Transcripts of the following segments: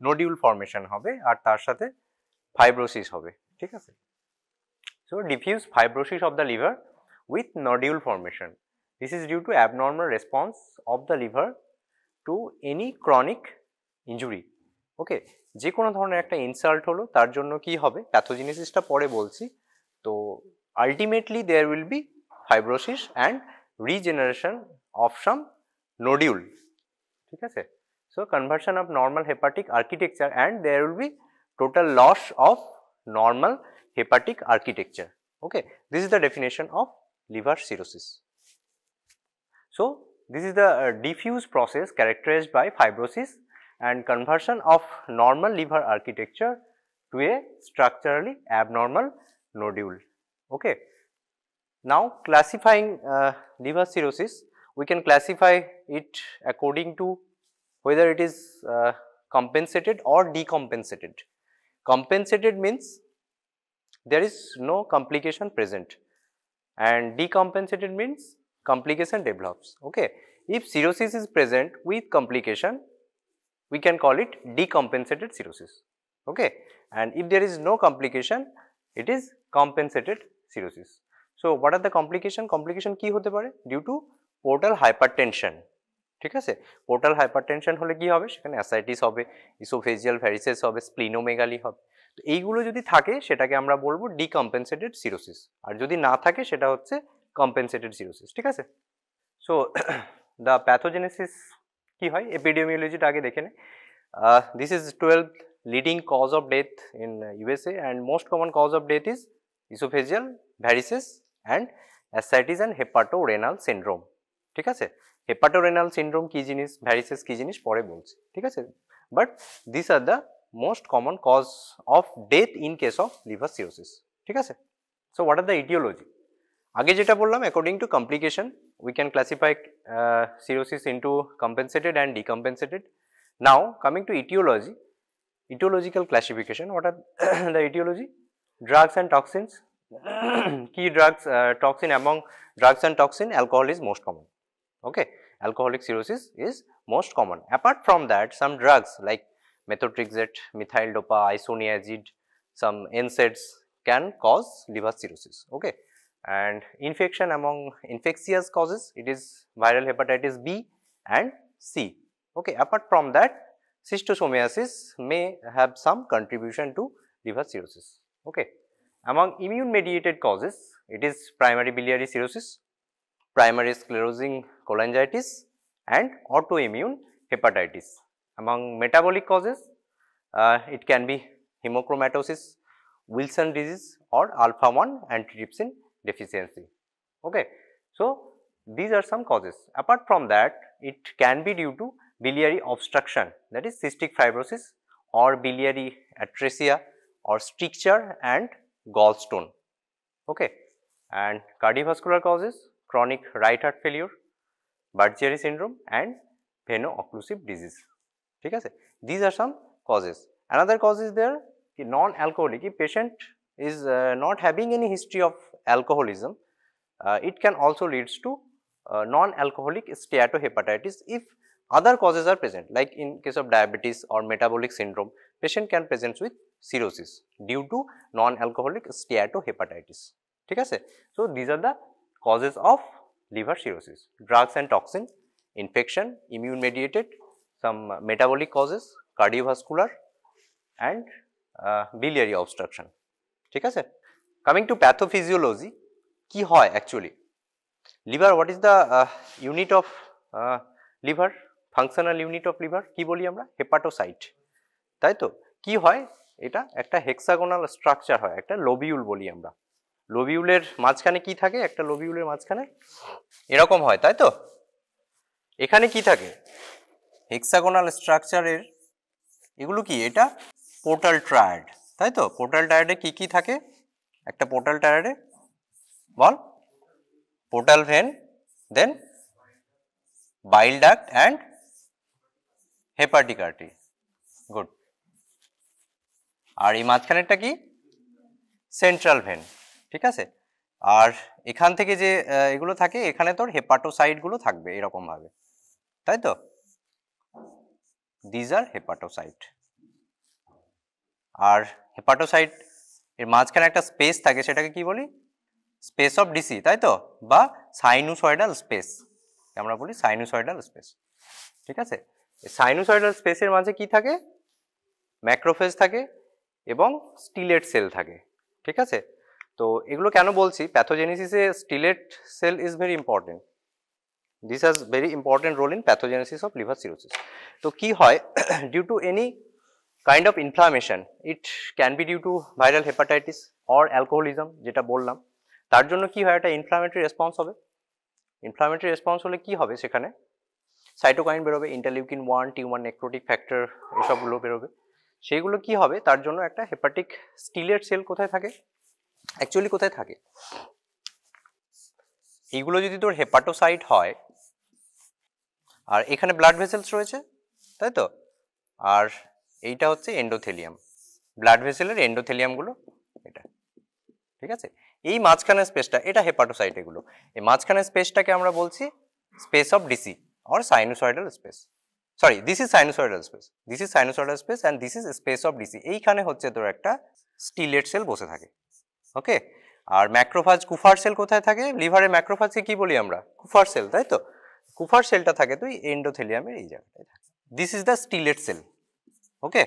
Nodule formation হবে আর তার সাথে ফাইব্রোসিস হবে, ঠিক আছে। So diffuse fibrosis of the liver with nodule formation. This is due to abnormal response of the liver to any chronic injury. ওকে, যে কোনো ধরনের একটা ইনসাল্ট হলো তার জন্য কি হবে, প্যাথোজেনেসিসটা পরে বলছি। তো ultimately there will be fibrosis and regeneration of some nodule, ঠিক আছে। So conversion of normal hepatic architecture and there will be total loss of normal hepatic architecture. Okay, this is the definition of liver cirrhosis. So this is the diffuse process characterized by fibrosis and conversion of normal liver architecture to a structurally abnormal nodule. Okay, now classifying liver cirrhosis, we can classify it according to whether it is compensated or decompensated. Compensated means there is no complication present, and decompensated means complication develops. Okay, if cirrhosis is present with complication, we can call it decompensated cirrhosis. Okay, and if there is no complication, it is compensated cirrhosis. So what are the complication? Complication কি হতে পারে? Due to portal hypertension. ঠিক আছে, portal hypertension হলে কি হবে, সেখানে ascites হবে, ইসোফেজিয়াল ভ্যারিসেস হবে, স্প্লিনোমেগালি হবে। তো এইগুলো যদি থাকে সেটাকে আমরা বলবো ডিকম্পেনসেটেড সিরোসিস, আর যদি না থাকে সেটা হচ্ছে কম্পেনসেটেড সিরোসিস, ঠিক আছে। সো দ্য প্যাথোজেনেসিস কি হয়, এপিডেমিওলজিটা আগে দেখে নে। This is 12th leading cause of death in USA and most common cause of death is oesophageal varices and ascites and hepatorenal syndrome, ঠিক আছে। হেপাটোরেনাল সিনড্রোম কি জিনিস, ভ্যারিসেস কি জিনিস পরে বলছি, ঠিক আছে। But this are the most common cause of death in case of liver cirrhosis, ঠিক আছে। So what are the aetiology, আগে যেটা বললাম according to complication we can classify cirrhosis into compensated and decompensated. Now coming to aetiology, etiological classification, what are the etiology? Drugs and toxins. Key drugs, toxin, among drugs and toxin, alcohol is most common. Okay, alcoholic cirrhosis is most common. Apart from that, some drugs like methotrexate, methyl dopa, isoniazid, some NSAIDs can cause liver cirrhosis. Okay, and infection, among infectious causes, it is viral hepatitis B and C. Okay, apart from that, schistosomiasis may have some contribution to liver cirrhosis. Okay, among immune mediated causes, it is primary biliary cirrhosis, primary sclerosing cholangitis and autoimmune hepatitis. Among metabolic causes, it can be hemochromatosis, Wilson disease or alpha 1 antitrypsin deficiency. Okay, so these are some causes. Apart from that, it can be due to biliary obstruction, that is cystic fibrosis or biliary atresia or stricture and gallstone. Okay, and cardiovascular causes, chronic right heart failure, Buerger syndrome and veno-occlusive disease. ঠিক আছে, these are some causes. Another cause is there, non-alcoholic, if patient is not having any history of alcoholism, it can also leads to non-alcoholic steatohepatitis if other causes are present, like in case of diabetes or metabolic syndrome, patient can present with cirrhosis due to non-alcoholic steatohepatitis. ঠিক আছে, so these are the causes of liver cirrhosis: drugs and toxin, infection, immune mediated, some metabolic causes, cardiovascular and biliary obstruction. ঠিক আছে, coming to pathophysiology, কি হয় actually liver, what is the unit of liver, functional unit of liver কি বলি আমরা, hepatocyte, তাই তো। কি হয়, এটা একটা হেক্সাগোনাল স্ট্রাকচার হয়, একটা লোবিউল বলি আমরা। লোবিউলের মাঝখানে কি থাকে, একটা লোবিউলের মাঝখানে এরকম হয়, তাই তো। এখানে কি থাকে, হেক্সাগোনাল স্ট্রাকচারের এগুলো কি, এটা পোর্টাল ট্রায়াড, তাই তো। পোর্টাল ট্রায়াডে কি কি থাকে, একটা পোর্টাল ট্রায়াডে বল, portal vein, then bile duct and hepatic artery, good. আর এই মাঝখানেরটা কি, সেন্ট্রাল ভেন, ঠিক আছে। আর এখান থেকে যে এগুলো থাকে, এখানে তোর হেপাটোসাইট গুলো থাকবে এরকম ভাবে, তাই তো। দিজ আর হেপাটোসাইট, আর হেপাটোসাইট এর মাঝখানে একটা স্পেস থাকে, সেটাকে কি বলি? স্পেস অফ ডিসি, তাই তো, বা সাইনুসয়েডাল স্পেস, আমরা বলি সাইনুসয়েডাল স্পেস। ঠিক আছে, সাইনুসয়েডাল স্পেসের মাঝে কি থাকে? ম্যাক্রোফেজ থাকে এবং স্টিলেট সেল থাকে। ঠিক আছে, তো এগুলো কেন বলছি? প্যাথোজেনেসিসে stellate cell is very important. This has very important role in pathogenesis of liver cirrhosis. তো কি হয়? Due to any kind of inflammation, it can be due to viral hepatitis or alcoholism, যেটা বললাম, তার জন্য কি হয়? একটা ইনফ্লামেটরি রেসপন্স হবে। ইনফ্লামেটরি রেসপন্স হলে কি হবে? সেখানে সাইটোকাইন বেরোবে, ইন্টারলিউকিন 1, টিউমার নেক্রোটিক ফ্যাক্টর, এসবগুলো বেরোবে। সেইগুলো কি হবে? তার জন্য একটা হেপাটিক স্টিলেট সেল কোথায় থাকে? অ্যাকচুয়ালি কোথায় থাকে? এইগুলো যদি তোর হেপাটোসাইট হয়, আর এখানে ব্লাড ভেসেলস রয়েছে, তাই তো, আর এইটা হচ্ছে এন্ডোথেলিয়াম, ব্লাড ভেসেলের এন্ডোথেলিয়ামগুলো এটা। ঠিক আছে, এই মাঝখানের স্পেসটা, এটা হেপাটোসাইট। এগুলো এই মাঝখানের স্পেসটাকে আমরা বলছি space of Disse or sinusoidal space. Sorry, this is sinusoidal space, this is sinusoidal space and this is space of Disse. এইখানে হচ্ছে তোর একটা স্টিলেট সেল বসে থাকে। ওকে, আর ম্যাক্রোফাজ কুফার সেল কোথায় থাকে? লিভারে ম্যাক্রোফাজকে কি বলি আমরা? কুফার সেল, তাই তো। কুফার সেলটা থাকে তুই এন্ডোথেলিয়ামের এই জায়গাটায় থাকে। This is the stellate cell. Okay,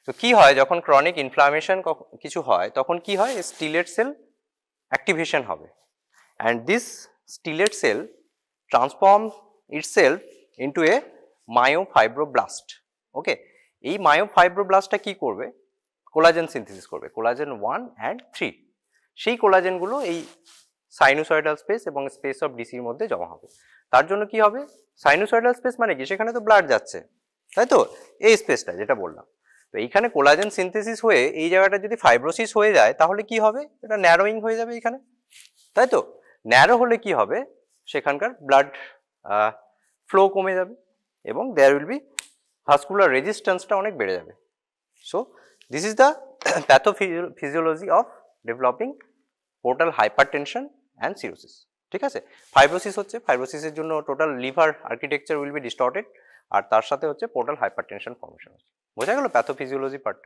তো কি হয় যখন ক্রনিক ইনফ্লামেশন কিছু হয়, তখন কি হয়? স্টিলেট সেল অ্যাক্টিভেশন হবে, and this stellate cell transform itself into a myofibroblast. Okay, এই মায়োফাইব্রোব্লাস্টটা কি করবে? কোলাজেন সিনথেসিস করবে, কোলাজেন 1 and 3। সেই কোলাজেনগুলো এই সাইনুসয়েডাল স্পেস এবং স্পেস অফ ডিসির মধ্যে জমা হবে। তার জন্য কি হবে? সাইনুসয়েডাল স্পেস মানে কি? সেখানে তো ব্লাড যাচ্ছে, তাই তো, এই স্পেসটা যেটা বললাম। তো এইখানে কোলাজেন সিনথেসিস হয়ে এই জায়গাটা যদি ফাইব্রোসিস হয়ে যায়, তাহলে কি হবে? এটা ন্যারোইং হয়ে যাবে এখানে, তাই তো। ন্যারো হলে কি হবে? সেখানকার ব্লাড ফ্লো কমে যাবে এবং দেয়ার উইল বি ভাস্কুলার রেজিস্ট্যান্সটা অনেক বেড়ে যাবে। So this is the pathophysiology of developing portal hypertension and cirrhosis. ঠিক আছে, ফাইব্রোসিস হচ্ছে, ফাইব্রোসিসের জন্য total liver architecture will be distorted, আর তার সাথে হচ্ছে পোর্টাল হাইপারটেনশন ফর্মেশন হচ্ছে। বোঝা গেল প্যাথোফিজিওলজি পার্ট।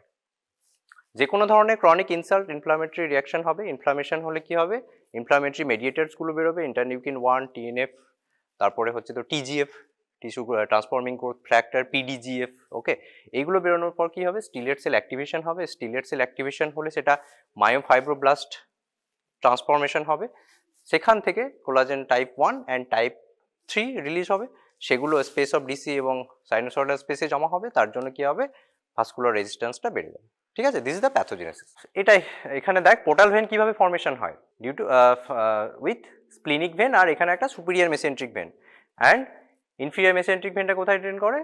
যে কোনো ধরনের ক্রনিক ইনসাল্ট ইনফ্লামেটরি রিয়াকশন হবে। ইনফ্লামেশন হলে কি হবে? ইনফ্লামেটরি মেডিয়েটার্সগুলো বেরোবে, ইন্টারলিউকিন 1, টিএনএফ, তারপরে হচ্ছে তো টিজিএফ, টিস্যু ট্রান্সফর্মিং গ্রোথ ফ্যাক্টর, পিডিজিএফ। ওকে, এইগুলো বেরোনোর পর কি হবে? স্টিলেট সেল অ্যাক্টিভেশন হবে। স্টিলেট সেল অ্যাক্টিভেশন হলে সেটা মায়োফাইব্রোব্লাস্ট ট্রান্সফরমেশন হবে, সেখান থেকে collagen type 1 and type 3 release হবে, সেগুলো স্পেস অফ ডিসি এবং সাইনোসয়েডাল স্পেসে জমা হবে। তার জন্য কি হবে? ভাস্কুলার রেজিস্ট্যান্সটা বেড়ে যাবে। ঠিক আছে, দিস ইজ দ্য প্যাথোজেনেসিস। এটাই এখানে দেখ পোর্টাল ভেন কিভাবে ফর্মেশন হয়, due to with splenic vein, আর এখানে একটা superior mesenteric vein, and inferior mesenteric ভেনটা কোথায় ড্রেন করে?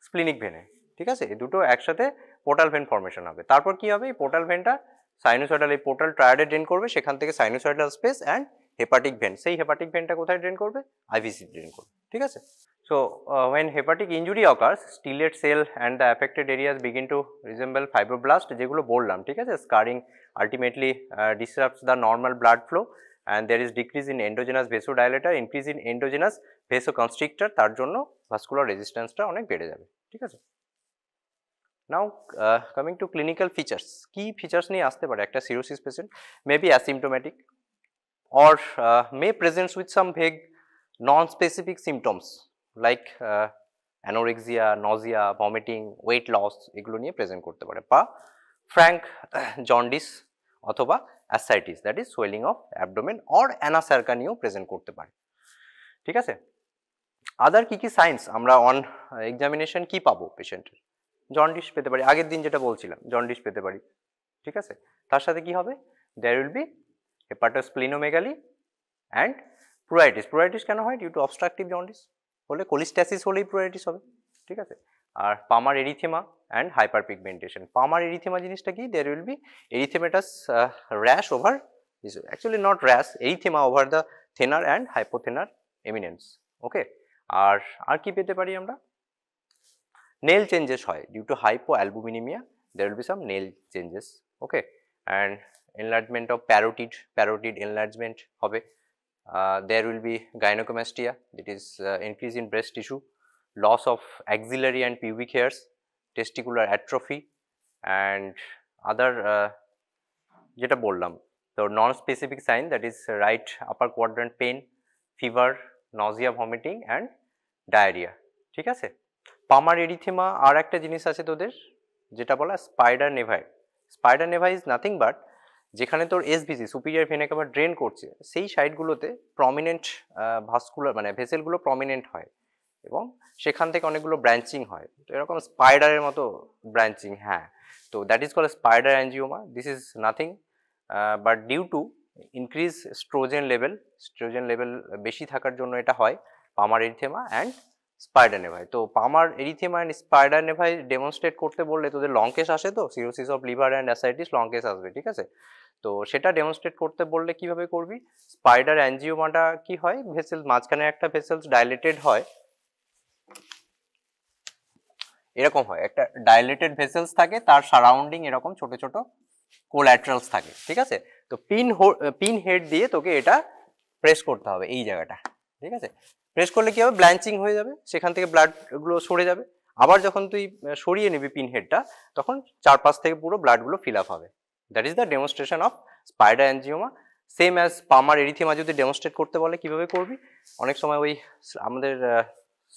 স্প্লিনিক ভেনে। ঠিক আছে, এই দুটো একসাথে পোর্টাল ভেন ফর্মেশন হবে। তারপর কি হবে? এই পোর্টাল ভেনটা সাইনোসয়েডাল, এই পোর্টাল ট্রায়াডে ড্রেন করবে, সেখান থেকে sinusoidal space and hepatic vein, সেই হেপাটিক ভেনটা কোথায় ড্রেন করবে? আইভিসি ড্রেন করবে। ঠিক আছে, so when hepatic injury occurs, stellate cell and the affected areas begin to resemble fibroblast, যেগুলো বললাম। ঠিক আছে, scarring ultimately disrupts the normal blood flow and there is decrease in endogenous vasodilator, increase in endogenous vasoconstrictor, তার জন্য vascular resistance-টা অনেক বেড়ে যাবে। ঠিক আছে, now coming to clinical features, কি features নিয়ে আসতে পারে একটা cirrhosis patient? May be asymptomatic or may presents with some vague non-specific symptoms like anorexia, nausea, vomiting, weight loss, এগুলো নিয়ে প্রেজেন্ট করতে পারে, বা ফ্র্যাঙ্ক জন্ডিস অথবা ascites, that is swelling of abdomen or anasarca নিয়েও প্রেজেন্ট করতে পারে। ঠিক আছে, আদার কি কি সাইন্স আমরা অন এক্সামিনেশন কি পাবো পেশেন্টের? জন্ডিস পেতে পারি, আগের দিন যেটা বলছিলাম, জন্ডিস পেতে পারি। ঠিক আছে, তার সাথে কি হবে? There will be hepatosplenomegaly and pruritus. Pruritus কেন হয়? ডিউ টু অবস্ট্রাকটিভ জন্ডিস হলে, কোলিস্ট্যাসিস হলেই প্রুরাইটিস হবে। ঠিক আছে, আর palmar erythema and hyper pigmentation. Palmar erythema জিনিসটা কি? There will be erythematous rash over, actually not rash, erythema over the thenar and hypothenar eminence. Okay, আর কি পেতে পারি আমরা? নেল চেঞ্জেস হয় due to hypo albuminaemia, there will be some nail changes. Okay, and enlargement of parotid enlargement হবে। There will be gynecomastia, that is increase in breast tissue, loss of axillary and pubic hairs, testicular atrophy, and other যেটা বললাম, তো non specific sign that is right upper quadrant pain, fever, nausea, vomiting and diarrhoea. ঠিক আছে, পামার erythema আর একটা জিনিস আছে তোদের যেটা বলা spider naevi. Spider naevi is nothing but যেখানে তোর SVC superior vena cava drain করছে সেই সাইডগুলোতে প্রমিনেন্ট ভাস্কুলার মানে ভেসেলগুলো প্রমিনেন্ট হয় এবং সেখান থেকে অনেকগুলো ব্রাঞ্চিং হয়, তো এরকম স্পাইডারের মতো ব্রাঞ্চিং। হ্যাঁ, তো that is called spider angioma. This is nothing but due to increase oestrogen level বেশি থাকার জন্য এটা হয় palmar erythema and spider naevi. তো palmar erythema and spider naevi demonstrate করতে বললে তোদের লং কেস আসে, তো cirrhosis of liver and ascites long case আসবে। ঠিক আছে, তো সেটা ডেমনস্ট্রেট করতে বললে কিভাবে করবি, স্পাইডার অ্যাঞ্জিওমাটা কি হয়, ভেসেল মাঝখানে একটা ভেসেলস ডাইলেটেড হয়, এরকম হয় একটা ডাইলেটেড ভেসেলস থাকে, তার সারাউন্ডিং এরকম ছোট ছোট কোল্যাটারালস থাকে। ঠিক আছে, তো পিন হেড দিয়ে তোকে এটা প্রেস করতে হবে এই জায়গাটা। ঠিক আছে, প্রেস করলে কি হবে, ব্ল্যাঞ্চিং হয়ে যাবে, সেখান থেকে ব্লাড গুলো সরে যাবে। আবার যখন তুই সরিয়ে নিবি পিন হেডটা, তখন চারপাশ থেকে পুরো ব্লাডগুলো ফিল আপ হবে। That is the demonstration of spider angioma. Same as palmar erythema যদি ডেমনস্ট্রেট করতে বলে কিভাবে করবি, অনেক সময় ওই আমাদের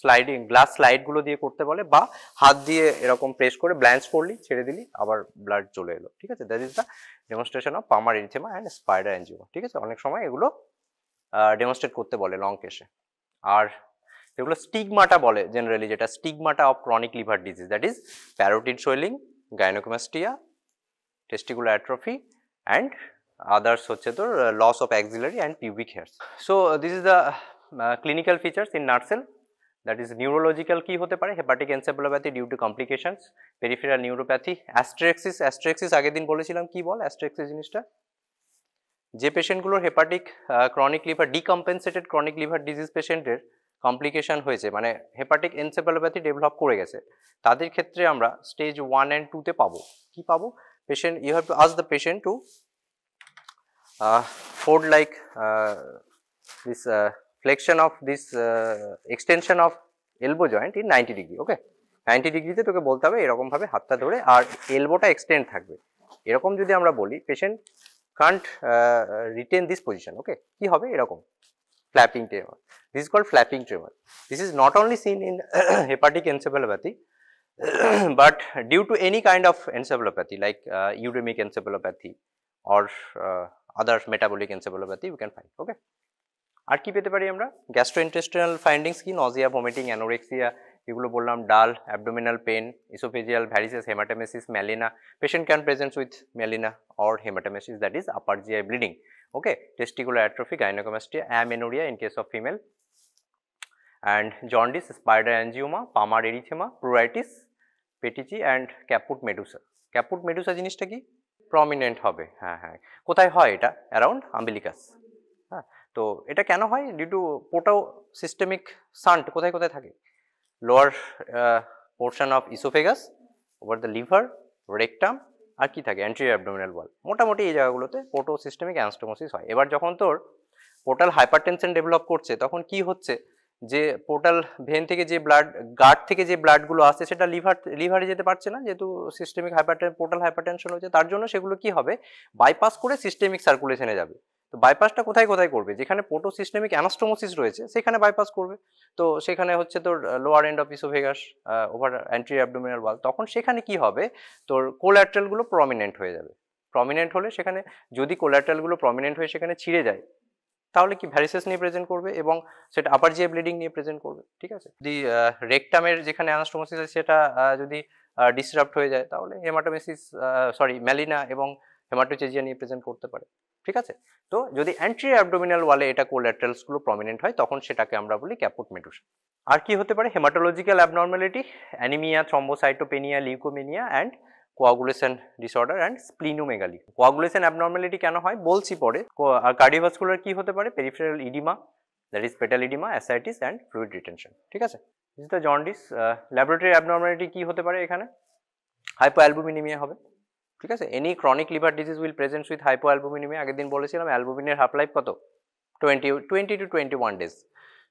স্লাইডিং গ্লাস স্লাইডগুলো দিয়ে করতে বলে, বা হাত দিয়ে এরকম প্রেস করে ব্ল্যাঞ্চ করলি, ছেড়ে দিলি, আবার ব্লাড চলে এলো। ঠিক আছে, that is the demonstration of palmar erythema and spider angioma. ঠিক আছে, অনেক সময় এগুলো ডেমনস্ট্রেট করতে বলে লং কেসে। আর যেগুলো স্টিগমাটা বলে জেনারেলি, যেটা stigmata of chronic liver disease, that is parotid swelling, gynaecomastia, testicular atrophy and others হচ্ছে তোর loss of axillary and pubic hairs. So this is the clinical features in নার্সেল। দ্যাট ইজ নিউরোলজিক্যাল কি হতে পারে, hepatic encephalopathy due to complications, peripheral neuropathy, asterixis আগের দিন বলেছিলাম, কি বল অ্যাস্ট্রেক্সিস জিনিসটা, যে পেশেন্টগুলোর hepatic chronic liver decompensated chronic liver disease পেশেন্টের কমপ্লিকেশন হয়েছে, মানে হেপাটিক এনসেফালোপ্যাথি ডেভেলপ করে গেছে, তাদের ক্ষেত্রে আমরা স্টেজ 1 and 2 তে পাবো। কি পাবো, patient you have to ask the patient to fold like this flexion of this extension of elbow joint in 90 degree. ওকে, 90 ডিগ্রিতে তোকে বলতে হবে এরকম ভাবে হাতটা ধরে, আর এলবোটা এক্সটেন্ড থাকবে। এরকম যদি আমরা বলি, patient can't retain this position. Okay, কি হবে, এরকম flapping tremor. This is called flapping tremor. This is not only seen in hepatic encephalopathy but due to any kind of encephalopathy like uremic encephalopathy or other metabolic encephalopathy we can find. Okay, আর কি পেতে পারি আমরা, gastrointestinal findings কি, Nazia, vomiting, anorexia, এগুলো বললাম, dull, abdominal pain, oesophageal varices, haematemesis, melaena, patient can present with melaena or hematemesis, that is upper GI bleeding. Okay, testicular atrophy, gynecomastia, amenorrhea in case of female, and jaundice, spider angioma, palmar erythema, pruritus, petechiae and caput medusa. Caput medusa জিনিসটা কি, prominent হবে। হ্যাঁ হ্যাঁ, কোথায় হয় এটা, around umbilicus. হ্যাঁ, তো এটা কেন হয়, due to porto systemic shunt কোথায় কোথায় থাকে, lower portion of oesophagus, over the liver, rectum, আর কি থাকে, অ্যান্টেরিয়র অ্যাবডোমিনাল ওয়াল, মোটামুটি এই জায়গাগুলোতে পোর্টো সিস্টেমিক অ্যানাস্টোমোসিস হয়। এবার যখন তোর পোর্টাল হাইপারটেনশন ডেভেলপ করছে, তখন কি হচ্ছে, যে পোর্টাল ভেন থেকে যে ব্লাড, গার্ড থেকে যে ব্লাডগুলো আসছে সেটা লিভারে যেতে পারছে না, যেহেতু সিস্টেমিক পোর্টাল হাইপারটেনশন হচ্ছে, তার জন্য সেগুলো কি হবে, বাইপাস করে সিস্টেমিক সার্কুলেশনে যাবে। তো বাইপাসটা কোথায় কোথায় করবে, যেখানে পোর্টো সিস্টেমিক অ্যানাস্টোমোসিস রয়েছে সেখানে বাইপাস করবে। তো সেখানে হচ্ছে তোর lower end of oesophagus, over anterior abdominal ওয়াল, তখন সেখানে কি হবে, তোর কোল্যাটারালগুলো প্রমিনেন্ট হয়ে যাবে। প্রমিনেন্ট হলে সেখানে যদি কোল্যাটারালগুলো প্রমিনেন্ট হয়ে সেখানে ছিঁড়ে যায়, তাহলে কি ভ্যারিসেস নিয়ে প্রেজেন্ট করবে এবং সেটা আপার জিআই ব্লিডিং নিয়ে প্রেজেন্ট করবে। ঠিক আছে, যদি রেকটামের যেখানে অ্যানাস্টোমোসিস আছে সেটা যদি ডিসরাপ্ট হয়ে যায়, তাহলে হেমাটোমেসিস মেলিনা এবং হেমাটোচেজিয়া নিয়ে প্রেজেন্ট করতে পারে। ঠিক আছে, তো যদি অ্যান্টেরিয়র অ্যাবডোমিনাল ওয়ালে এটা কোল্যাটারালসগুলো প্রমিনেন্ট হয়, তখন সেটাকে আমরা বলি ক্যাপুট মেডুসা। আর কি হতে পারে, haematological abnormality, anaemia, thrombocytopenia, leucopenia and coagulation disorder and splenomegaly. Coagulation abnormality কেন হয় বলছি পরে। আর কার্ডিওভাস্কুলার কি হতে পারে, peripheral oedema, that is pedal oedema, ascites and fluid retention. ঠিক আছে, this is the jaundice. Laboratory abnormality কি হতে পারে, এখানে হাইপোঅ্যালবুমিনেমিয়া হবে। ঠিক আছে, any chronic liver disease will present with hypoalbuminaemia. আগের দিন বলেছিলাম অ্যালবুমিনের হাফ লাইফ কত, 20 to 21 days.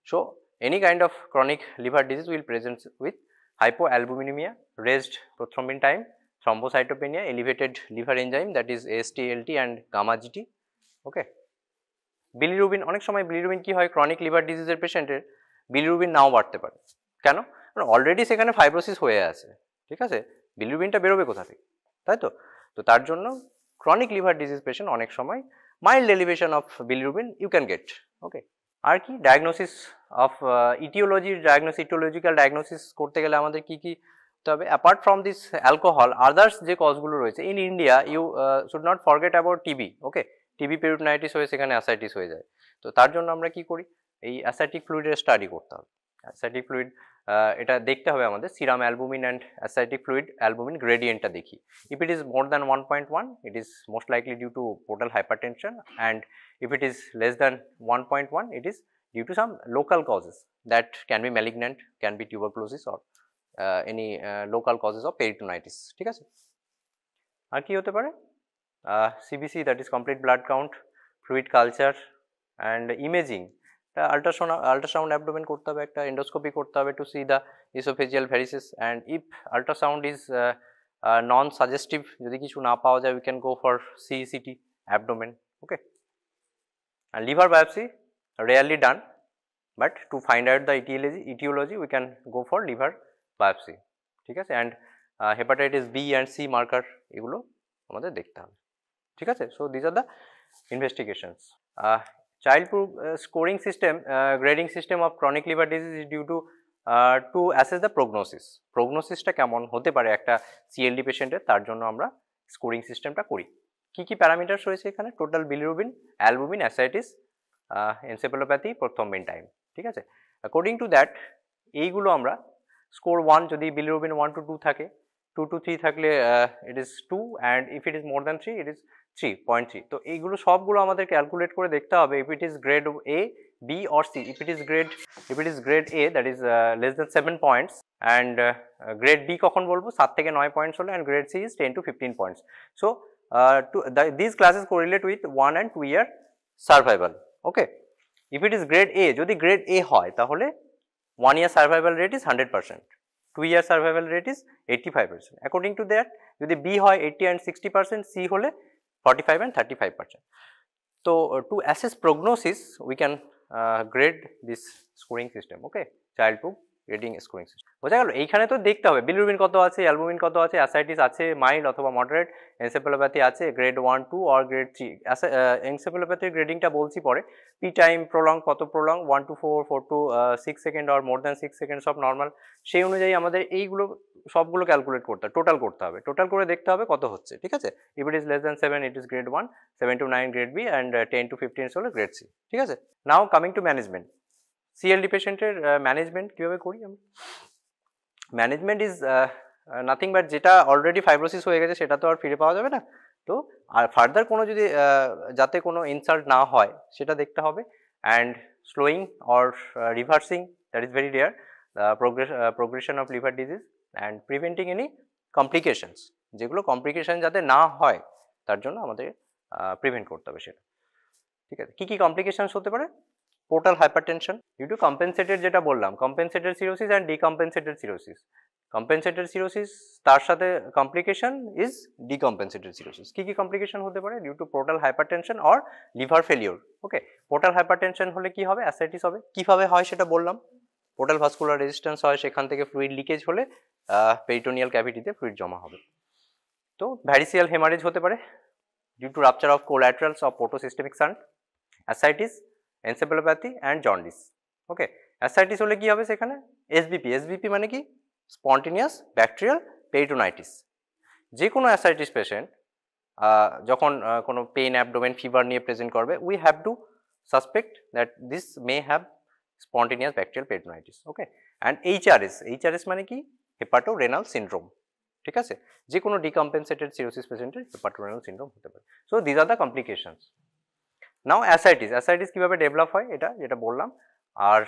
So any kind of chronic liver disease will present with hypoalbuminemia, raised prothrombin time, thrombocytopenia, elevated liver enzyme that is AST, ALT and gamma GT. Okay. Bilirubin, অনেক সময় bilirubin কি হয়, chronic liver ডিজিজের পেশেন্টের bilirubin নাও বাড়তে পারে। কেন? কারণ already সেখানে ফাইব্রোসিস হয়ে আছে, ঠিক আছে, বিলিরুবিনটা বেরোবে কোথা থেকে, তাই তো? তো তার জন্য ক্রনিক লিভার ডিজিজ পেশেন্ট অনেক সময় mild elevation of bilirubin you can get. Okay, আর কি ডায়াগনোসিস অফ ইটিওলজিক্যাল ডায়াগনোসিস করতে গেলে আমাদের কি কি, তবে apart from this alcohol others যে কজগুলো রয়েছে in India, you should not forget about TB. Okay, TB peritonitis হয়ে সেখানে অ্যাসাইটিস হয়ে যায়। তো তার জন্য আমরা কি করি, এই অ্যাসাইটিক ফ্লুইডের স্টাডি করতে হবে। অ্যাসাইটিক ফ্লুইড এটা দেখতে হবে আমাদের, serum albumin and ascitic fluid albumin গ্রেডিয়েন্টটা দেখি। If it is more than 1.1 it is most likely due to portal hypertension, and if it is less than 1.1 it is due to some local causes that can be malignant, can be tuberculosis or any local causes of peritonitis, ঠিক আছে। আর কি হতে পারে, CBC that is complete blood count, fluid culture and imaging, ultrasound abdomen করতে হবে, একটা endoscopy করতে হবে to see the esophageal varices, and if ultrasound is non suggestive, যদি কিছু না পাওয়া যায় we can go for CECT abdomen. Okay, and liver biopsy rarely done, but to find out the etiology we can go for liver biopsy, ঠিক আছে, and hepatitis B and C marker এগুলো আমাদের দেখতে হবে, ঠিক আছে। So these are the investigations. Child scoring system, grading system of chronic liver disease is due to assess the prognosisটা কেমন হতে পারে একটা CLD পেশেন্টের, তার জন্য আমরা স্কোরিং সিস্টেমটা করি। কি কি প্যারামিটারস রয়েছে এখানে, total bilirubin, albumin, ascites, encephalopathy, prothrombin time, ঠিক আছে। অ্যাকর্ডিং টু দ্যাট এইগুলো আমরা স্কোর 1 যদি বিলিরুবিন 1 to 2 থাকে, 2 to 3 থাকলে it is 2, and if it is more than 3 it is 3.3। তো এইগুলো সবগুলো আমাদের ক্যালকুলেট করে দেখতে হবে if it is grade A, B or C. If it is grade A that is less than 7 points, and grade B কখন বলবো, 7 থেকে 9 পয়েন্টস হলে, and grade C is 10 to 15 points. So these classes correlate with 1 and 2 year survival. Okay, if it is grade A, যদি grade A হয় তাহলে 1 year survival rate is 100%, 2 year survival rate is 85%. According to that যদি B হয় 80 and 60%, C হলে 45 and 35%. So to assess prognosis we can grade this scoring system. Okay, child poop grading scoring system বোঝা গেল। এইখানে তো দেখতে হবে bilirubin কত আছে, অ্যালবুমিন কত আছে, অ্যাসাইটিস আছে মাইল্ড অথবা মডারেট, এনসেফালোপ্যাথি আছে গ্রেড 1, 2 or grade 3। এনসেফালোপ্যাথির গ্রেডিংটা বলছি পরে। পি টাইম প্রলং কত, prolong 1 to 4, 4 to 6 second or more than 6 seconds of normal, সেই অনুযায়ী আমাদের এইগুলো সবগুলো ক্যালকুলেট করতে হবে, টোটাল করতে হবে, টোটাল করে দেখতে হবে কত হচ্ছে, ঠিক আছে। If it is less than 7 it is grade 1, 7 to 9 grade B, and 10 to 15 হলো গ্রেড C, ঠিক আছে। নাও কামিং টু ম্যানেজমেন্ট, CLD পেশেন্টের ম্যানেজমেন্ট কীভাবে করি আমি। ম্যানেজমেন্ট ইজ নাথিং বাট, যেটা অলরেডি ফাইব্রোসিস হয়ে গেছে সেটা তো আর ফিরে পাওয়া যাবে না, তো আর ফার্দার কোনো যদি যাতে কোনো ইনসাল্ট না হয় সেটা দেখতে হবে, and slowing or reversing, that is very rare, progression of liver disease, and preventing any complications, যেগুলো কমপ্লিকেশন যাতে না হয় তার জন্য আমাদের প্রিভেন্ট করতে হবে সেটা, ঠিক আছে। কী কী কমপ্লিকেশনস হতে পারে, portal hypertension due to compensated, যেটা বললাম compensated cirrhosis and decompensated cirrhosis. Compensated cirrhosis তার সাথে কমপ্লিকেশন ইজ ডিকম্পেনসেটেড সিরোসিস। কী কী কমপ্লিকেশন হতে পারে, due to portal hypertension or liver failure. Okay, portal hypertension হলে কি হবে, অ্যাসাইটিস হবে। কীভাবে হয় সেটা বললাম, পোর্টাল ভাস্কুলার রেজিস্ট্যান্স হয়, সেখান থেকে ফ্লুইড লিকেজ হলে পেরিটোনিয়াল ক্যাভিটিতে ফ্লুইড জমা হবে। তো ভ্যারিসিয়াল হেমারেজ হতে পারে due to rupture of collaterals of portosystemic shunt, ascites, encephalopathy and jaundice. Okay, ascites হলে কি হবে সেখানে, এসবিপি মানে কি, স্পন্টেনিয়াস ব্যাকটেরিয়াল পেরিটোনাইটিস। যে কোনো অ্যাসাইটিস পেশেন্ট যখন কোনো পেইন, অ্যাবডোমেন, ফিভার নিয়ে প্রেজেন্ট করবে, we have two suspect that this may have spontaneous bacterial peritonitis. Okay, and HRS মানে কি, হেপাটোরেনাল সিনড্রোম, ঠিক আছে। যে কোনো ডিকম্পেনসেটেড সিরোসিস পেশেন্টের হেপাটোরেনাল সিনড্রোম হতে পারে। So this are the complications. Now ascites কিভাবে ডেভেলপ হয়, এটা যেটা বললাম। আর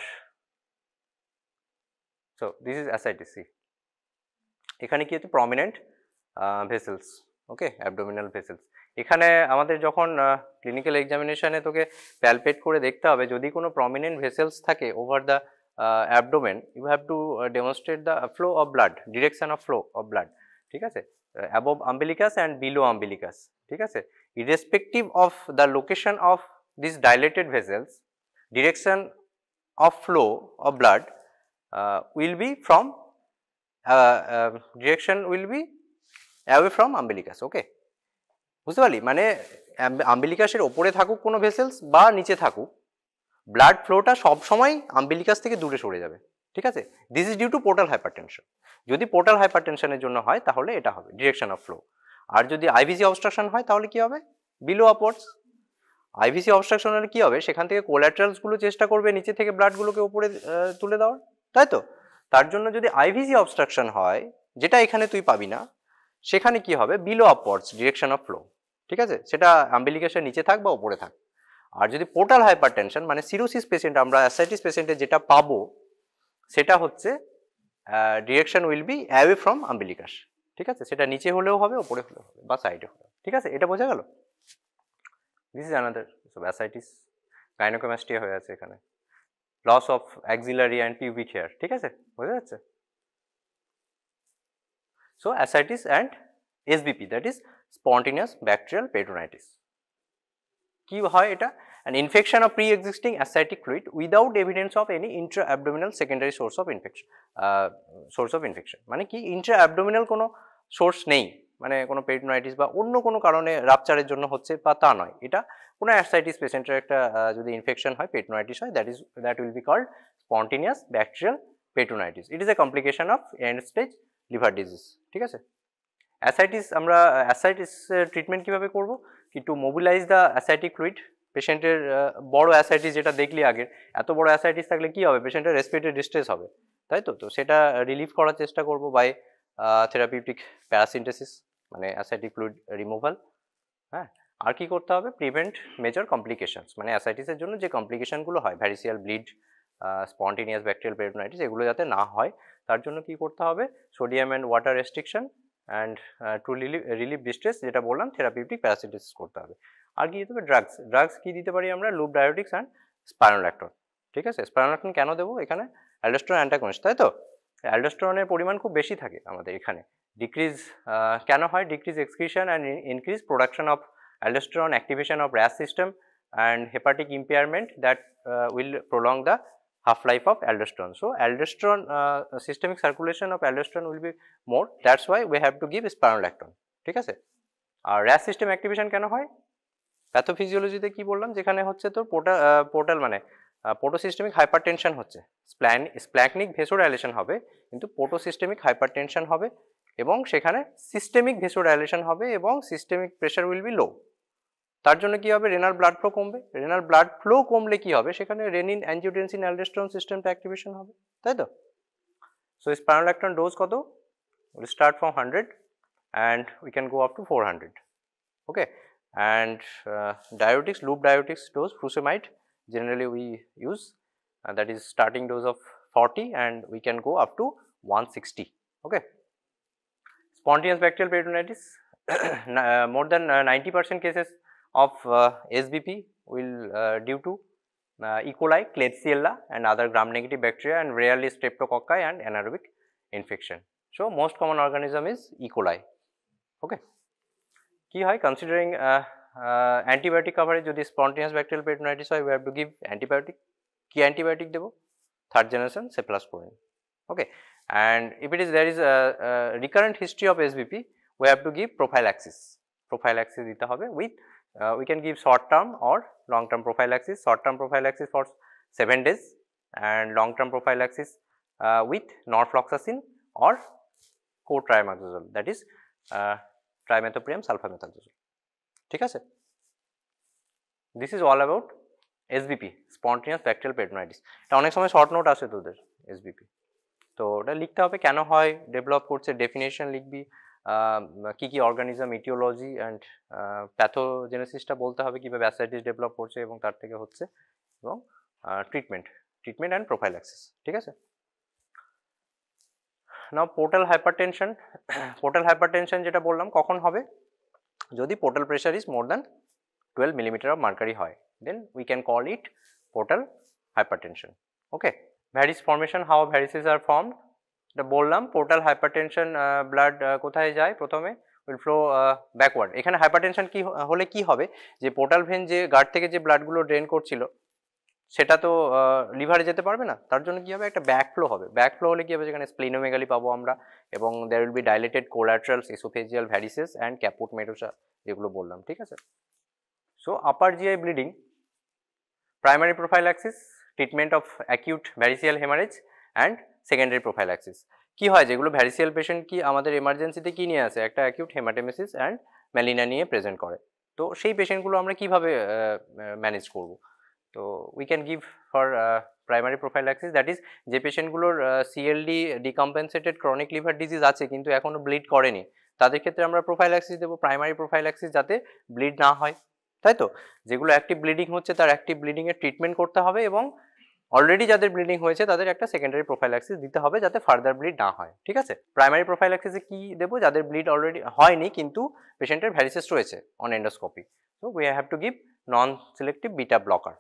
সো দিস ইজ অ্যাসাইটিস। এখানে কি হচ্ছে, প্রমিনেন্ট ভেসেলস, ওকে, অ্যাবডোমিনাল ভেসেলস। এখানে আমাদের যখন ক্লিনিক্যাল এক্সামিনেশনে তোকে প্যালপেট করে দেখতে হবে, যদি কোনো প্রমিনেন্ট ভেসেলস থাকে over the abdomen, you have to demonstrate the flow of blood, direction of flow of blood, ঠিক আছে। above umbilicus and below umbilicus, ঠিক আছে, irrespective of the location of these dilated vessels, direction of flow of blood will be from direction will be away from umbilicus. ওকে, বুঝতে পারলি, মানে আম্বিলিকাসের ওপরে থাকুক কোনো ভেসেলস বা নিচে থাকুক, ব্লাড ফ্লোটা সবসময় আম্বিলিকাস থেকে দূরে সরে যাবে, ঠিক আছে। This is due to portal hypertension. যদি পোর্টাল হাইপারটেনশনের জন্য হয় তাহলে এটা হবে ডিরেকশন অফ ফ্লো, আর যদি আইভিসি অবস্ট্রাকশন হয় তাহলে কি হবে, বিলো আপওয়ার্ডস। আইভিসি অবস্ট্রাকশন হলে কি হবে, সেখান থেকে কোলাটারালস গুলো চেষ্টা করবে নিচে থেকে ব্লাডগুলোকে উপরে তুলে দেওয়ার, তাই তো। তার জন্য যদি আইভিসি অবস্ট্রাকশন হয়, যেটা এখানে তুই পাবি না, সেখানে কি হবে, below upwards direction of flow, ঠিক আছে, সেটা আম্বিলিকাসের নিচে থাক বা উপরে থাক। আর যদি পোর্টাল হাইপারটেনশন মানে সিরোসিস পেশেন্ট, আমরা অ্যাসাইটিস পেশেন্টে যেটা পাবো সেটা হচ্ছে direction will be away from umbilicus, ঠিক আছে, সেটা নিচে হলেও হবে, উপরে হলেও হবে, বা সাইডে হলেও, ঠিক আছে, এটা বোঝা গেল। This is another ascites, gynaecomastia হয়ে আছে এখানে, loss of axillary and pubic hair, ঠিক আছে, বোঝা যাচ্ছে। So ascites and SBP, that is spontaneous bacterial peritonitis. কি হয় এটা, an infection of pre-existing ascitic fluid without evidence of any intra-abdominal secondary source of infection, মানে কি intra-abdominal কোনো সোর্স নেই, মানে কোনো পেরিটোনাইটিস বা অন্য কোনো কারণে রাপচারের জন্য হচ্ছে বা তা নয়, এটা কোনো অ্যাসাইটিস পেশেন্টের একটা যদি ইনফেকশন হয়, পেরিটোনাইটিস হয়, that will be called spontaneous bacterial peritonitis. It is a complication of end stage liver disease, ঠিক আছে। অ্যাসাইটিস, আমরা অ্যাসাইটিস ট্রিটমেন্ট কিভাবে করব, কি to mobilise the ascitic fluid. পেশেন্টের বড় অ্যাসাইটিস যেটা দেখলি আগের, এত বড় অ্যাসাইটিস থাকলে কি হবে, পেশেন্টের রেসপিরেটরি ডিস্ট্রেস হবে, তাই তো। তো সেটা রিলিভ করার চেষ্টা করব বাই থেরাপিউটিক প্যারাসিনথেসিস, মানে অ্যাসাইটিক ফ্লুইড রিমুভাল। হ্যাঁ, আর কি করতে হবে, প্রিভেন্ট মেজর কমপ্লিকেশনস, মানে অ্যাসাইটিসের জন্য যে কমপ্লিকেশনগুলো হয়, variceal bleed, spontaneous bacterial peritonitis, এগুলো যাতে না হয়, তার জন্য কি করতে হবে, sodium and water restriction and to relieve distress, যেটা বললাম থেরাপিউটিক প্যারাসিনথেসিস করতে হবে। আর কি দিতে হবে, ড্রাগস কি দিতে পারি আমরা, লুপ ডায়োটিক্স অ্যান্ড স্পাইনোল্যাকটোন, ঠিক আছে। স্পাইনোল্যাকটোন কেন দেবো, এখানে অ্যালডোস্টেরন অ্যান্টাগনিস্ট, তাই তো। অ্যালডোস্টেরনের পরিমাণ খুব বেশি থাকে আমাদের এখানে, ডিক্রিজ কেন হয়, decrease excretion and increase production of aldosterone, activation of RAS system and hepatic impairment that will prolong the half-life of aldosterone. So aldosterone, systemic circulation of aldosterone will be more, that's why we have to give spironolactone, ঠিক আছে। আর RAS system activation কেন হয়, প্যাথোফিজিওলজিতে কি বললাম, যেখানে হচ্ছে তোর portal মানে পোর্টোসিস্টেমিক হাইপারটেনশন হচ্ছে, স্প্ল্যাকনিক ভেসোডাইলেশন হবে, কিন্তু পোর্টোসিস্টেমিক হাইপারটেনশন হবে, এবং সেখানে সিস্টেমিক ভেসোডাইলেশন হবে, এবং সিস্টেমিক প্রেশার উইল বি লো। তার জন্য কি হবে, রেনাল ব্লাড ফ্লো কমবে, রেনাল ব্লাড ফ্লো কমলে কি হবে, সেখানে রেনিন, অ্যাঞ্জিওটেনসিন, অ্যালডোস্টেরন সিস্টেমটা অ্যাক্টিভেশন হবে, তাই তো। সো স্পাইনোল্যাকটোন ডোজ কত, will start from 100 and we can go up to 400, okay. And diuretics, loop diuretics dose, furosemide generally we use, that is starting dose of 40 and we can go up to 160, okay. Spontaneous bacterial peritonitis, more than 90% cases of SBP will due to E. coli, Klebsiella and other gram-negative bacteria, and rarely streptococci and anaerobic infection. So most common organism is E. coli, okay. কি হয়, considering antibiotic coverage, যদি spontaneous bacterial peritonitis হয়, we have to give antibiotic. কি antibiotic দেবো, third generation cephalosporin, okay. And if it is there is a recurrent history of SBP, we have to give prophylaxis দিতে হবে with we can give short term or long term prophylaxis. Short term prophylaxis for 7 days and long term prophylaxis with norfloxacin or cotrimoxazole, that is trimethoprim sulfamethoxazole, ঠিক আছে। This is all about SBP, spontaneous bacterial peritonitis. এটা অনেক সময় short note আসে তোদের SBP, তো ওটা লিখতে হবে কেন হয়, ডেভেলপ করছে, ডেফিনেশন লিখবি, কি কি অর্গানিজম, ইটিওলজি অ্যান্ড প্যাথোজেনেসিসটা বলতে হবে, কীভাবে অ্যাসাইটিস ডেভেলপ করছে এবং তার থেকে হচ্ছে, এবং ট্রিটমেন্ট অ্যান্ড প্রোফাইল্যাক্সিস, ঠিক আছে। নাও পোর্টাল হাইপারটেনশন যেটা বললাম কখন হবে, যদি portal pressure is more than 12 millimeter of mercury হয়, then we can call it portal hypertension, okay. Varices formation, how varices are formed, এটা বললাম পোর্টাল হাইপারটেনশন ব্লাড কোথায় যায় প্রথমে উইল ফ্লো ব্যাকওয়ার্ড। এখানে হাইপারটেনশন কি হলে কি হবে যে পোর্টাল ভেন যে গার্ড থেকে যে ব্লাডগুলো ড্রেন করছিল সেটা তো লিভারে যেতে পারবে না, তার জন্য কি হবে একটা ব্যাকফ্লো হবে। ব্যাকফ্লো হলে কি হবে যেখানে স্প্লিনোমেগালি পাবো আমরা এবং there will be dilated collaterals oesophageal varices and caput medusa যেগুলো বললাম, ঠিক আছে। So upper GI bleeding, primary prophylaxis, treatment of acute variceal haemorrhage and secondary prophylaxis. কি হয় যেগুলো ভ্যারিসিয়াল পেশেন্ট কি আমাদের এমার্জেন্সিতে কি নিয়ে আসে একটা অ্যাকিউট হেমাটেমেসিস অ্যান্ড ম্যালিনা নিয়ে প্রেজেন্ট করে, তো সেই পেশেন্টগুলো আমরা কিভাবে ম্যানেজ করব। তো we can give for primary prophylaxis, that is যে পেশেন্টগুলোর CLD decompensated chronic liver disease আছে কিন্তু এখনো ব্লিড করেনি, তাদের ক্ষেত্রে আমরা প্রোফাইল্যাক্সিস দেবো, প্রাইমারি প্রোফাইল্যাক্সিস, যাতে ব্লিড না হয়, তাই তো। যেগুলো অ্যাক্টিভ ব্লিডিং হচ্ছে তার অ্যাক্টিভ ব্লিডিং এর ট্রিটমেন্ট করতে হবে এবং অলরেডি যাদের ব্লিডিং হয়েছে তাদের একটা সেকেন্ডারি প্রোফাইল্যাক্সিস দিতে হবে যাতে ফার্দার ব্লিড না হয়, ঠিক আছে। প্রাইমারি প্রোফাইল্যাক্সিসে কি দেবো, যাদের ব্লিড অলরেডি হয়নি কিন্তু পেশেন্টের ভ্যারিসেস রয়েছে on endoscopy, so we have to give non selective beta blocker,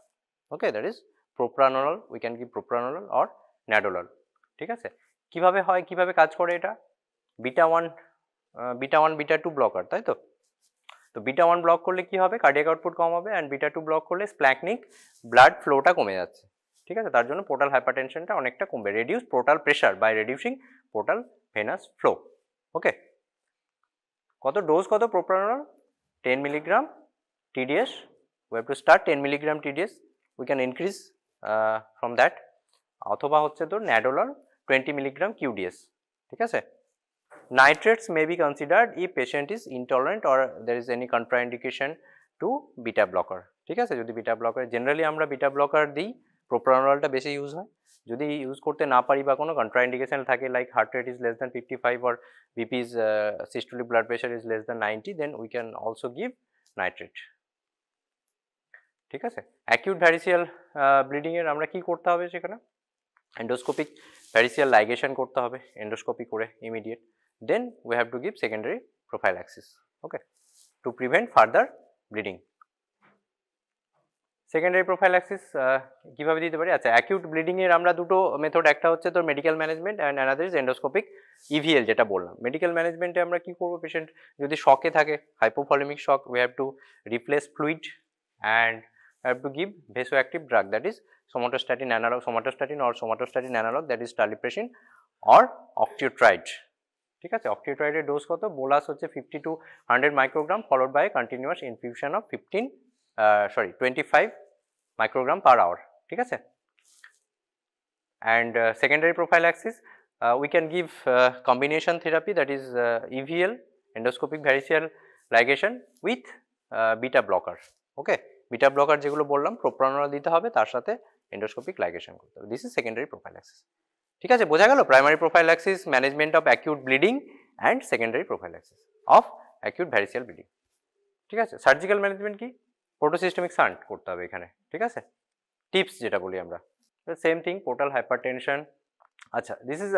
okay, that is propranolol, we can give propranolol or nadolol, ঠিক আছে। কিভাবে হয়, কিভাবে কাজ করে এটা, beta one beta two blocker, তাই তো। তো বিটা ওয়ান ব্লক করলে কি হবে, কার্ডিয়াক আউটপুট কম হবে, অ্যান্ড বিটা টু ব্লক করলে স্প্ল্যাকনিক ব্লাড ফ্লোটা কমে যাচ্ছে, ঠিক আছে। তার জন্য পোর্টাল হাইপারটেনশনটা অনেকটা কমবে, reduce portal pressure by reducing portal venous flow, okay. কত ডোজ, কত propranolol, 10 milligram TDS, we have to start 10 milligram TDS, we can increase from that, অথবা হচ্ছে তো ন্যাডোলল 20 মিলিগ্রাম QDS, ঠিক আছে। Nitrates may be considered if patient is intolerant or there is any contraindication to beta blocker, ঠিক আছে। যদি beta blocker, generally আমরা beta blocker দিই, প্রোপ্রানোলটা বেশি ইউজ হয়। যদি ইউজ করতে না পারি বা কোনো কন্ট্রাইন্ডিকেশন থাকে like heart rate is less than 55 or BP's systolic blood pressure is less than 90, then we can also give nitrate, ঠিক আছে। অ্যাকিউট ভ্যারিসিয়াল ব্লিডিং এর আমরা কি করতে হবে, সেখানে এন্ডোস্কোপিক ভ্যারিসিয়াল লাইগেশন করতে হবে, এন্ডোস্কোপি করে immediate, then we have to give secondary prophylaxis, okay, to prevent further bleeding. Secondary prophylaxis কিভাবে দিতে পারি, আচ্ছা অ্যাকিউট ব্লিডিং এর আমরা দুটো মেথড, একটা হচ্ছে তোর medical management and another is endoscopic EVL, যেটা বললাম। মেডিকেল ম্যানেজমেন্টে আমরা কি করবো, পেশেন্ট যদি শকে থাকে, hypovolemic shock, we have to replace fluid and have to give vasoactive drug, that is somatostatin analogue, somatostatin analogue, that is terlipressin or octreotide, ঠিক আছে। অক্টিওট্রাইডের ডোজ কত, বোলাস হচ্ছে 50 to 100 microgram followed by continuous infusion of 25 microgram per hour, ঠিক আছে। And secondary prophylaxis, we can give combination therapy, that is EVL, endoscopic variceal ligation with beta blocker, okay. Beta blocker যেগুলো বললাম প্রোপ্রানোল দিতে হবে, তার সাথে endoscopic ligation করতে হবে, দিস ইজ সেকেন্ডারি প্রোফাইল্যাক্সিস, ঠিক আছে। বোঝা গেল primary prophylaxis, management of acute bleeding and secondary prophylaxis of acute variceal bleeding, ঠিক আছে। সার্জিক্যাল ম্যানেজমেন্ট কি, প্রোটোসিস্টেমিক শান্ট করতে হবে এখানে, ঠিক আছে। টিপস যেটা বলি আমরা, সেম থিং, পোর্টাল হাইপারটেনশন। আচ্ছা, this is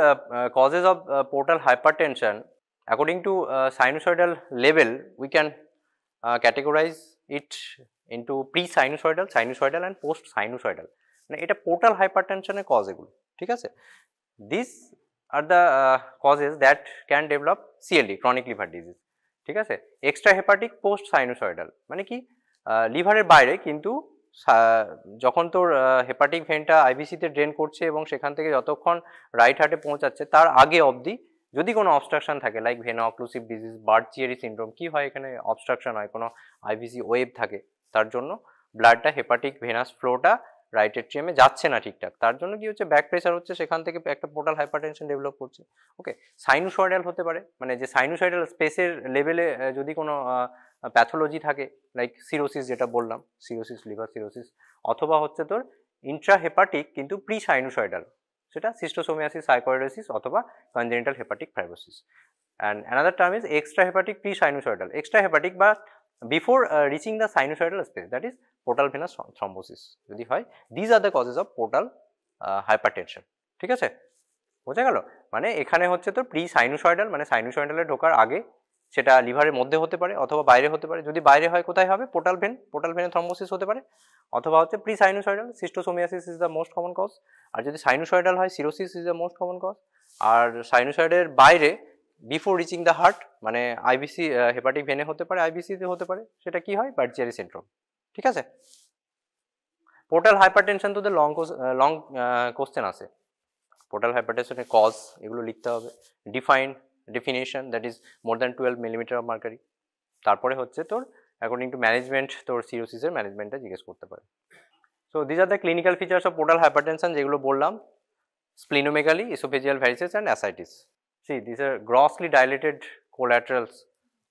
causes of portal hypertension according to sinusoidal level, we can categorise it into pre sinusoidal, sinusoidal and post sinusoidal, মানে এটা পোর্টাল হাইপারটেনশনের কজ এগুলো, ঠিক আছে। This are the causes that can develop CLD, chronic liver disease, ঠিক আছে। Extra hepatic post sinusoidal মানে কি, লিভারের বাইরে কিন্তু যখন তোর হেপাটিক ভেনটা আইভিসিতে ড্রেন করছে এবং সেখান থেকে যতক্ষণ রাইট হার্টে পৌঁছাচ্ছে তার আগে অবধি যদি কোনো অবস্ট্রাকশন থাকে লাইক ভেনো অক্লুসিভ ডিজিজ, বার্চিয়েরি সিনড্রোম, কি হয় এখানে অবস্ট্রাকশন হয়, কোনো আইভিসি ওয়েভ থাকে, তার জন্য ব্লাডটা হেপাটিক ভেনাস ফ্লোটা রাইট এট্রিয়ামে যাচ্ছে না ঠিকঠাক, তার জন্য কি হচ্ছে ব্যাক প্রেসার হচ্ছে, সেখান থেকে একটা পোর্টাল হাইপারটেনশন ডেভেলপ করছে, ওকে। সাইনোসয়েডাল হতে পারে, মানে যে সাইনোসয়েডাল স্পেসের লেভেলে যদি কোনো প্যাথোলজি থাকে লাইক সিরোসিস, যেটা বললাম সিরোসিস, লিভার সিরোসিস, অথবা হচ্ছে তোর ইন্ট্রাহেপাটিক কিন্তু প্রি সাইনোসয়েডাল, সেটা সিস্টোসোমিয়াসিস, সাইকোয়েডোসিস অথবা congenital hepatic fibrosis. And another term is extra hepatic pre sinusoidal, extra hepatic বা before reaching the sinusoidal space, that is portal venous thrombosis যদি হয়। These are the causes of portal hypertension, ঠিক আছে, বোঝা গেল। মানে এখানে হচ্ছে তো প্রি সাইনোসয়েডাল, মানে সাইনোসয়েডালে ঢোকার আগে, সেটা লিভারের মধ্যে হতে পারে অথবা বাইরে হতে পারে, যদি বাইরে হয় কোথায় হবে, পোর্টাল ভেন, পোর্টাল ভেনে থ্রম্বোসিস হতে পারে, অথবা হচ্ছে pre sinusoidal, schistosomiasis is the most common cause, আর যদি সাইনোসয়েডাল হয় cirrhosis is the most common cause, আর সাইনোসয়েডের বাইরে বিফোর রিচিং দ্য হার্ট মানে আইবিসি হেপাটিক ভেনে হতে পারে, আইবিসিতে হতে পারে, সেটা কি হয় বার্চিয়ারি সিনড্রোম। ঠিক আছে, পোর্টাল হাইপারটেনশন তো লং কোশ্চেন আছে, পোর্টাল হাইপারটেনশনের কজ এগুলো লিখতে হবে, definition that is more than 12 millimetre of mercury. তারপরে হচ্ছে তোর অ্যাকর্ডিং টু ম্যানেজমেন্ট তোর সিরোসিসের ম্যানেজমেন্টটা জিজ্ঞেস করতে পারে। So this are the clinical features of portal hypertension যেগুলো বললাম, splenomegaly, esophageal varices and ascites. See, these are grossly dilated collaterals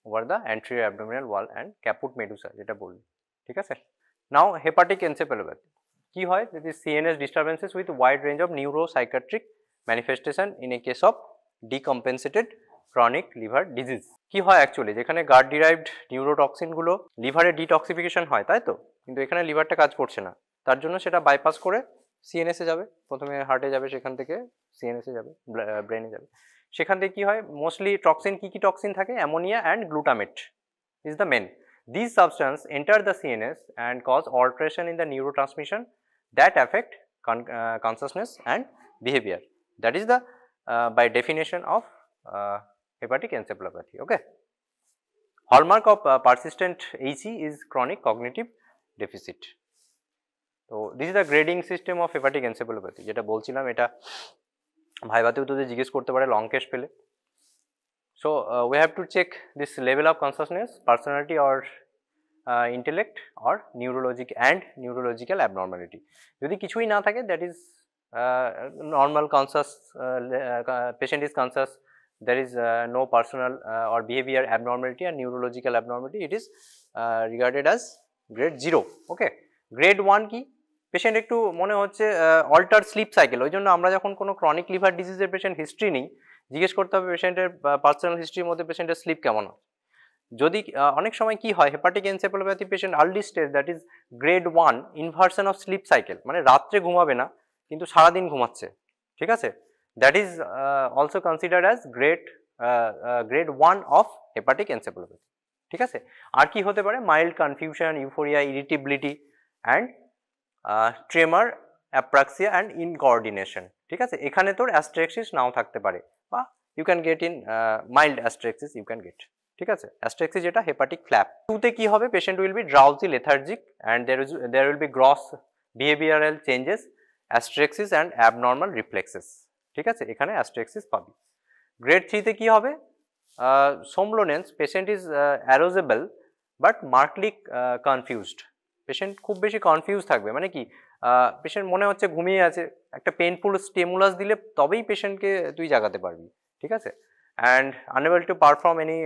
over the anterior abdominal wall and caput medusa যেটা বললি। ঠিক আছে, now hepatic encephalopathy কি হয়, that is CNS disturbances with wide range of neuropsychiatric manifestation in a case of decompensated chronic liver disease। কি হয় actually, যেখানে guard derived neurotoxin গুলো লিভারে ডিটক্সিফিকেশন হয়, তাই তো, কিন্তু এখানে লিভারটা কাজ করছে না, তার জন্য সেটা বাইপাস করে সিএনএসে যাবে, প্রথমে হার্টে যাবে, সেখান থেকে সিএনএসে যাবে, ব্রেনে যাবে। সেখান থেকে কি হয়, মোস্টলি টক্সিন, কি টক্সিন থাকে, ammonia and glutamate is the main. These substances enter the CNS and cause alteration in the neurotransmission that affect consciousness and behavior. That is the by definition of hepatic encephalopathy. Okay. Hallmark of persistent HE is chronic cognitive deficit. So this is the grading system of hepatic encephalopathy যেটা বলছিলাম, এটা ভাইভাতেও তোদের জিজ্ঞেস করতে পারে long case পেলে। So we have to check this level of consciousness, personality or intellect or neurological abnormality. যদি কিছুই না থাকে, that is normal conscious, patient is conscious, there is no personal or behavior abnormality and neurological abnormality, it is regarded as grade 0. Okay, grade 1 কি, patient একটু মনে হচ্ছে alter sleep cycle, ওই জন্য আমরা যখন কোনো ক্রনিক লিভার ডিজিজের পেশেন্ট হিস্ট্রি নিই, জিজ্ঞেস করতে হবে পেশেন্টের পার্সোনাল হিস্ট্রির মধ্যে পেশেন্টের স্লিপ কেমন হয়। যদি অনেক সময় কি হয়, hepatic encephalopathy patient early stage, that is grade 1 inversion of sleep cycle, মানে রাত্রে ঘুমাবে না কিন্তু সারাদিন ঘুমাচ্ছে। ঠিক আছে, that is also considered as grade 1 of hepatic encephalopathy. ঠিক আছে, আর কি হতে পারে, mild confusion, euphoria, irritability and tremor, apraxia and incoordination. ঠিক আছে, এখানে তোর অ্যাস্ট্রেক্সিস নাও থাকতে পারে, বা you can get in mild asterixis you can get. ঠিক আছে, অ্যাস্ট্রেক্সিস যেটা হেপাটিক ফ্ল্যাপ। 2তে কি হবে, patient will be drowsy, lethargic and there will be gross behavioural changes, asterixis and abnormal reflexes. ঠিক আছে, এখানে অ্যাস্ট্রেক্সিস পাবি। গ্রেড 3তে কি হবে, somnolence, patient is arousable but markedly confused, patient খুব বেশি কনফিউজ থাকবে, মানে কি পেশেন্ট মনে হচ্ছে ঘুমিয়ে আছে, একটা পেনফুল স্টিমুলাস দিলে তবেই পেশেন্টকে তুই জাগাতে পারবি। ঠিক আছে, and unable to perform any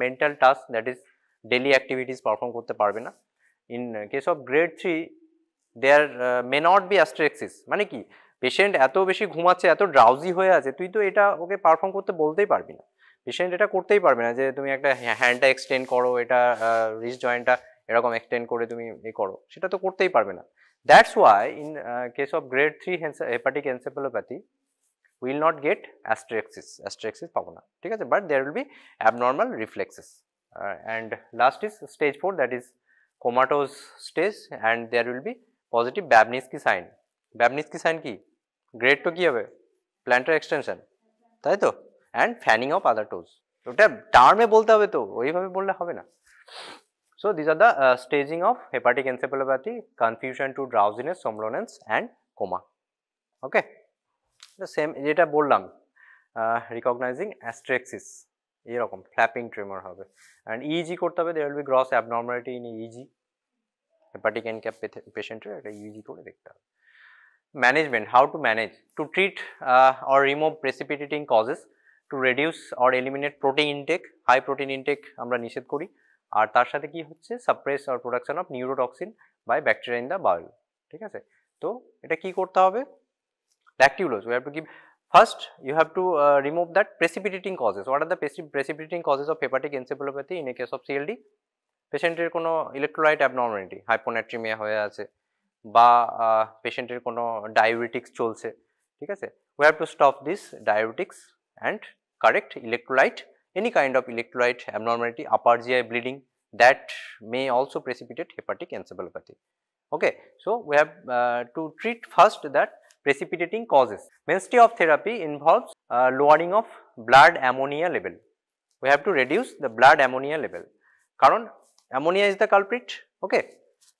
mental task, that is daily activities perform করতে পারবে না। In case of grade 3 there may not be asterixis, মানে কি পেশেন্ট এত বেশি ঘুমাচ্ছে, এত ড্রাউজি হয়ে আছে, তুই তো এটা ওকে পারফর্ম করতে বলতেই পারবি না, পেশেন্ট এটা করতেই পারবে না যে তুমি একটা হ্যান্ডটা এক্সটেন্ড করো, এটা রিস্ট জয়েন্টটা এরকম এক্সটেন্ড করে তুমি এ করো, সেটা তো করতেই পারবে না। That's why in case of grade 3 hepatic encephalopathy will not get asterixis পাবো না। ঠিক আছে, but there will be abnormal reflexes. And last is stage 4, that is comatose stage, and there will be positive Babinski sign. Babinski sign কি, grade তো কি হবে, planter extension, তাই তো, অ্যান্ড ফ্যানিং অফ আদার টোজ। ওটা টার্মে বলতে হবে তো, ওইভাবে বললে হবে না। So these are the staging of hepatic encephalopathy, confusion to drowsiness, somnolence and coma. Okay, the same যেটা বললাম, recognizing astrexis এরকম flapping tremor হবে, and EEG করতে হবে, there will be gross abnormality in EEG, hepatic encap patient এর একটা EEG করে দেখতে হবে। Management, how to manage, to treat or remove precipitating causes, to reduce or eliminate protein intake, high protein intake আমরা নিষেধ করি, আর তার সাথে কি হচ্ছে, suppress or production of neurotoxin by bacteria in the bowel. ঠিক আছে, তো এটা কি করতে হবে, lactulose we have to give first, you have to remove that precipitating causes. What are the precipitating causes of hepatic encephalopathy in a case of CLD? পেশেন্টের কোনো electrolyte abnormality, হাইপোনাট্রিমিয়া হয়ে আছে, বা পেশেন্টের কোনো ডায়াবেটিক্স চলছে। ঠিক আছে, we have to stop this diuretics and correct electrolyte, any kind of electrolyte abnormality, upper GI bleeding, that may also precipitate hepatic encephalopathy. Okay, so we have to treat first that precipitating causes. Mainstay of therapy involves lowering of blood ammonia level. We have to reduce the blood ammonia level. Karon ammonia is the culprit. Okay.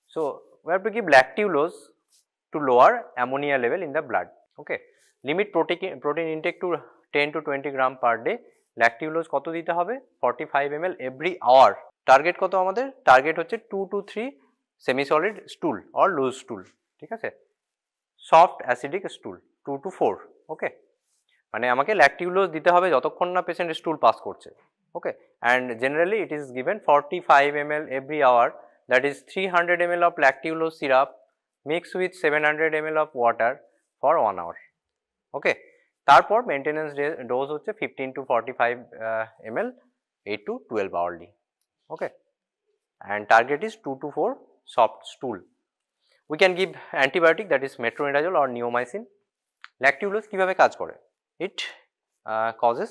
So we have to give lactulose to lower ammonia level in the blood. Okay. Limit protein intake to 10 to 20 gram per day. Lactulose কত দিতে হবে 45 ml every hour. Target কত আমাদের target হচ্ছে 2 to 3 semi solid stool or loose stool ঠিক আছে soft acidic stool 2 to 4 okay মানে আমাকে ল্যাকটিউলোজ দিতে হবে যতক্ষণ না পেশেন্ট স্টুল পাস করছে okay and generally it is given 45 ml every hour, that is 300 ml of lactulose syrup mixed with 700 ml of water for 1 hour. ওকে তারপর মেইনটেনেন্স ডোজ হচ্ছে 15 to 45 ml 8 to 12 hourly. Okay, and target is 2 to 4 soft stool. We can give antibiotic, that is metronidazole or neomycin. Lactulose কিভাবে কাজ করে? It causes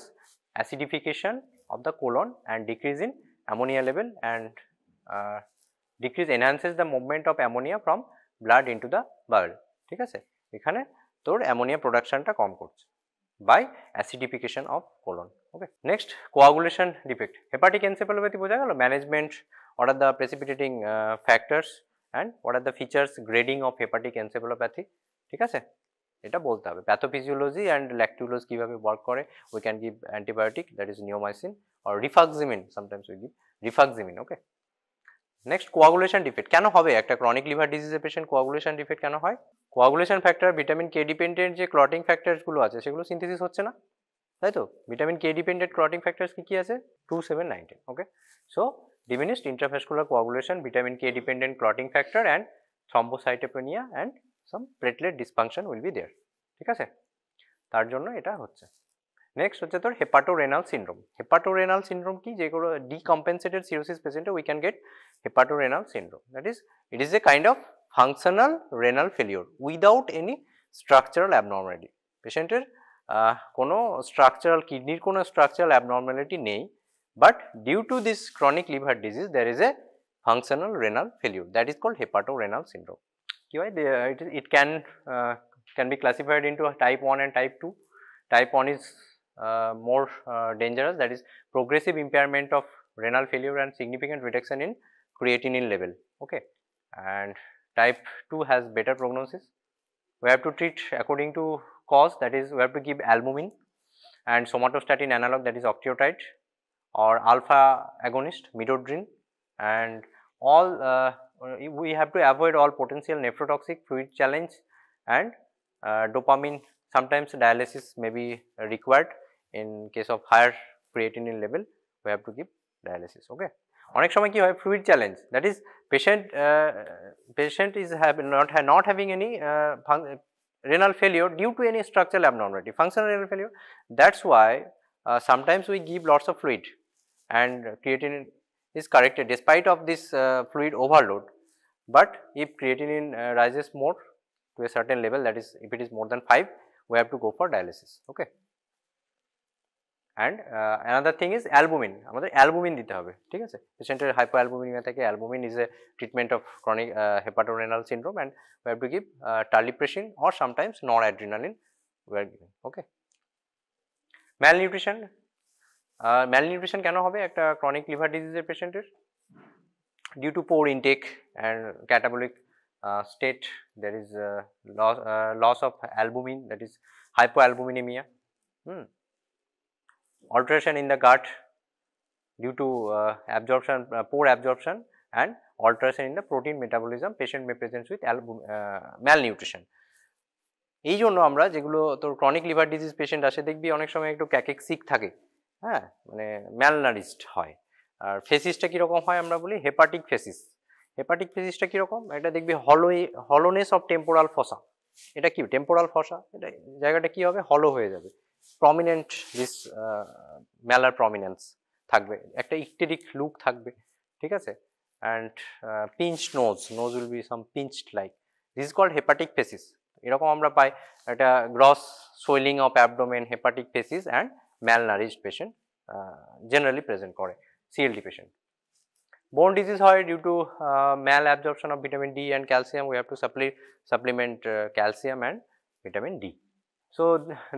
acidification of the colon and decrease in ammonia level and enhances the movement of ammonia from blood into the bowel. ঠিক আছে এখানে তোর ammonia production টা কম করছে by acidification of colon. Okay, next coagulation defect. Hepatic encephalopathy বোঝা গেল management, what are the precipitating factors and what are the features grading of hepatic encephalopathy. ঠিক আছে এটা বলতে হবে pathophysiology and lactulose কিভাবে work করে. We can give antibiotic, that is neomycin or rifaximin, sometimes we give rifaximin. Okay, next coagulation defect কেন হবে একটা chronic liver disease এর patient coagulation defect কেন হয়? coagulation factor vitamin K dependent যে clotting factors গুলো আছে সেগুলো synthesis হচ্ছে না তাই তো vitamin K dependent clotting factors কি আছে 2, 7, 19. Okay, so diminished intravascular coagulation, vitamin K dependent clotting factor and thrombocytopenia and some platelet dysfunction will be there. ঠিক আছে তার জন্য এটা হচ্ছে নেক্সট হচ্ছে তোর হেপাটোরেনাল সিনড্রোম. হেপাটোরেনাল সিনড্রোম কি যেগুলো decompensated cirrhosis patient we can get hepatorenal syndrome, that is it is a kind of functional renal failure without any structural abnormality. পেশেন্টের কোনো স্ট্রাকচারাল কিডনির কোনো স্ট্রাকচারাল অ্যাবনর্মালিটি নেই but due to this chronic liver disease there is a functional renal failure, that is called hepatorenal syndrome. কি হয় it can be classified into type 1 and type 2. Type 1 is more dangerous, that is progressive impairment of renal failure and significant reduction in creatinine level. Okay, and type 2 has better prognosis. We have to treat according to cause, that is we have to give albumin and somatostatin analog, that is octreotide or alpha agonist midodrine, and all we have to avoid all potential nephrotoxic fluid challenge and dopamine. Sometimes dialysis may be required in case of higher creatinine level, we have to give dialysis. Okay, অনেক সময় কি হয় fluid challenge, that is patient is not having any renal failure due to any structural abnormality, functional renal failure. That's why sometimes we give lots of fluid and creatinine is corrected despite of this fluid overload. But if creatinine rises more to a certain level, that is if it is more than 5, we have to go for dialysis. Okay, and another thing is albumin. আমাদের albumin দিতে হবে ঠিক আছে পেশেন্টের hypoalbuminemia থেকে albumin is a treatment of chronic hepatorenal syndrome and we have to give terlipressin or sometimes noradrenaline we are giving. Okay, malnutrition. malnutrition কেন হবে একটা chronic liver disease এর পেশেন্টের due to poor intake and catabolic state, there is loss of albumin, that is hypoalbuminemia. Alteration in the gut due to absorption, poor absorption and alteration in the protein metabolism, patient may present with malnutrition. এই জন্য আমরা যেগুলো তোর chronic liver disease patient আসে দেখবি অনেক সময় একটু ক্যাকেক্সিক থাকে হ্যাঁ মানে malnourished হয় আর ফেসিসটা কিরকম হয় আমরা বলি হেপাটিক ফেসিস. হেপাটিক ফেসিসটা কিরকম এটা দেখবি হলোনেস অফ টেম্পোরাল ফসা. এটা কি টেম্পোরাল ফসা এটা জায়গাটা কি হবে হলো হয়ে যাবে প্রমিনেন্ট দিস ম্যালার প্রমিনেন্স থাকবে একটা ইকটেরিক লুক থাকবে ঠিক আছে and pinch nose will be some pinched like this is called hepatic facies. এরকম আমরা পাই একটা gross swelling of abdomen hepatic facies and malnourished patient generally present করে CLD patient. Bone disease হয় due to malabsorption of vitamin D and calcium, we have to supplement calcium and vitamin D. So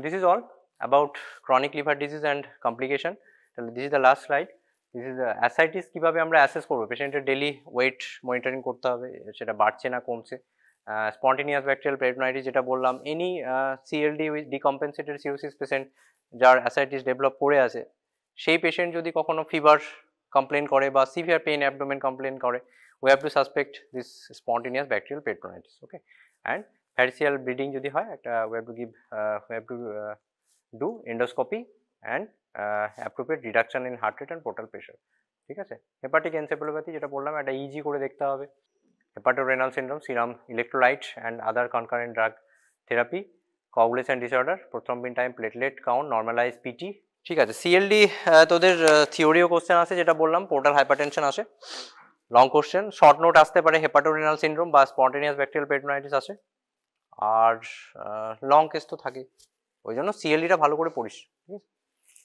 this is all. about chronic liver disease and complication. This is the last slide. This is ascites কিভাবে আমরা assess করব, পেশেন্টের daily wait monitoring করতে হবে, সেটা বাড়ছে না কমছে। স্পন্টেনিয়াস ব্যাকটেরিয়াল পেরিটোনাইটিস যেটা বললাম, any CLD with decompensated cirrhosis patient যার অ্যাসাইটিস ডেভেলপ করে আছে, সেই পেশেন্ট যদি কখনো ফিভার কমপ্লেন করে বা সিভিয়ার পেইন অ্যাবডোমেন কমপ্লেন করে, we have to suspect this spontaneous bacterial peritonitis. Okay, and variceal bleeding যদি হয়, একটা we have to do endoscopy and appropriate reduction in heart rate and portal pressure. ঠিক আছে। Hepatic encephalopathy যেটা বললাম, একটা easy করে দেখতে হবে। Hepatorenal syndrome, serum electrolyte and other concurrent drug therapy, coagulation disorder, prothrombin time, platelet count, normalized PT। ঠিক আছে। সিএলডি তোদের থিওরিও কোশ্চেন আছে, যেটা বললাম পোর্টাল হাইপারটেনশন আসে, লং কোশ্চেন, শর্ট নোট আসতে পারে হেপাটোরেনাল সিনড্রোম বা স্পন্টেনিয়াস ব্যাকটেরিয়াল পেরিটোনাইটিস আসে, আর লং কেস তো থাকে, ওই জন্য সিএলডিটা ভালো করে পড়িস, ঠিক আছে।